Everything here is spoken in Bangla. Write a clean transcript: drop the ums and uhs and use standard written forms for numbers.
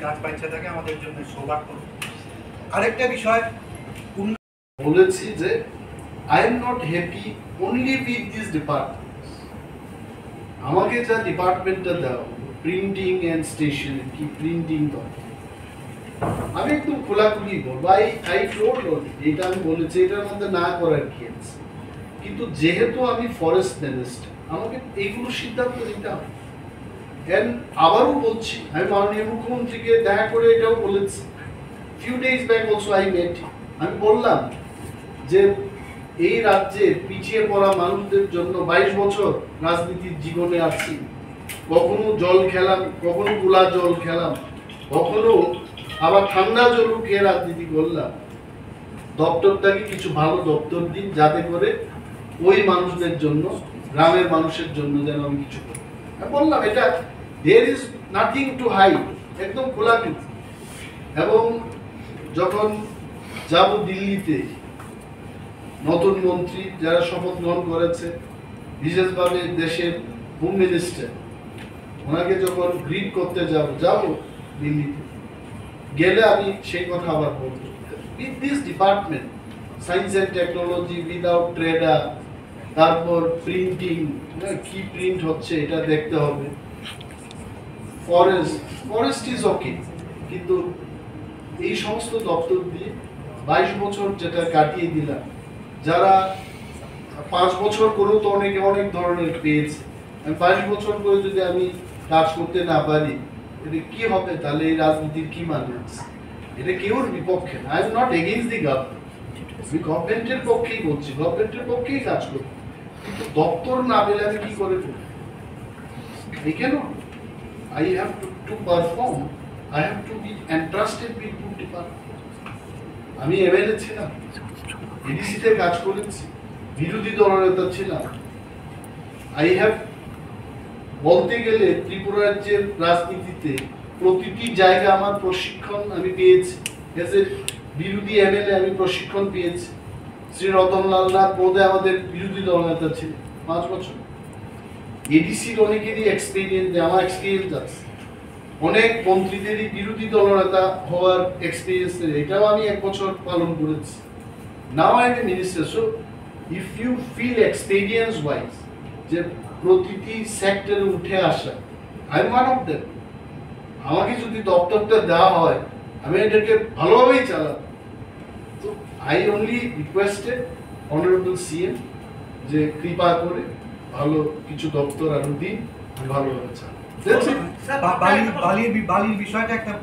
কাজ পাইছে থাকে আমাদের জন্য সৌভাগ্য। আরেকটা বিষয় বলেছি যে I am not happy only with this department. আমাকে যা ডিপার্টমেন্টটা দেওয়া প্রিন্টিং অ্যান্ড স্টেশনারি, কি প্রিন্টিং আমি একদম খোলাখুলি বলবো, আই টোল্ড এটা আমি বলেছি, এটার মধ্যে না করার কি আছে। কিন্তু যেহেতু আমি ফরেস্ট মিনিস্টার, আমাকে এইগুলো সিদ্ধান্ত নিতে হবে। আবারও বলছি, আমি মাননীয় মুখ্যমন্ত্রীকে দেখা করে এটাও বলেছি, few days back also I met, আমি বললাম যে এই রাজ্যে পিছিয়ে পড়া মানুষদের জন্য 22 বছর রাজনীতির জীবনে আছি, কখনো জল খেলাম, কখনো গোলা জল খেলাম, কখনো আবার ঠান্ডা জলও খেয়ে রাজনীতি করলাম। দপ্তরটাকে কিছু ভালো দপ্তর দিন, যাতে করে ওই মানুষদের জন্য, গ্রামের মানুষের জন্য যেন আমি কিছু করি। বললাম এটা there is nothing to hide, একদম খোলাখুলি। এবং যখন যাব দিল্লিতে, নতুন মন্ত্রী যারা শপথ গ্রহণ করেছে, বিশেষভাবে দেশের হোম মিনিস্টার, ওনাকে যখন গ্রিট করতে যাব দিল্লিতে গেলে আমি সেই কথা আবার বলব, with this department science and technology, without trader, তারপর প্রিন্টিং, কি প্রিন্ট হচ্ছে এটা দেখতে হবে, ফরেস্ট ইজ ওকে, কিন্তু এই সমস্ত দপ্তর দিয়ে 22 বছর যেটা কাটিয়ে দিলাম, যারা 5 বছর করেও তো অনেকে অনেক ধরনের পেয়েছে, 22 বছর করে যদি আমি কাজ করতে না পারি, এটা কি হবে? তাহলে এই রাজনীতির কি মানে আছে? এটা কেউর বিপক্ষে না, I am not against the government, আমি গভর্নমেন্টের পক্ষেই বলছি, গভর্নমেন্টের পক্ষেই কাজ করি, কিন্তু দপ্তর না পেলে আমি কি করে করব? এই কেন I have to perform, I have to be entrusted with good department. আমি এমএলএ ছিলাম, এডিসিতে কাজ করেছি, বিরোধী দলনেতা ছিলাম। আই হ্যাভ বলতে গেলে ত্রিপুরা রাজ্যের রাজনীতিতে প্রতিটি জায়গা আমার প্রশিক্ষণ আমি পেয়েছি। এজ এ বিরোধী এমএলএ আমি প্রশিক্ষণ পেয়েছি। শ্রী রতনলাল নাথ বোধে আমাদের বিরোধী দলনেতা ছিলেন 5 বছর। এডিসির অনেকেরই এক্সপিরিয়েন্স, আমার এক্সপিরিয়েন্স আছে, অনেক মন্ত্রীদেরই বিরোধী দলনেতা হওয়ার এক্সপিরিয়েন্স, এটাও আমি 1 বছর পালন করেছি। Now I am a minister, so if you feel experience wise যে প্রতিটি সেক্টরে উঠে আসা, I am one of them. আমাকে যদি দপ্তরটা দেওয়া হয়, আমি এটাকে ভালোভাবেই চালাবো। তো I only requested honourable CM যে কৃপা করে ভালো কিছু দপ্তর আরো দিন, ভালোভাবে চালাবো। বালির বিষয়টা একটা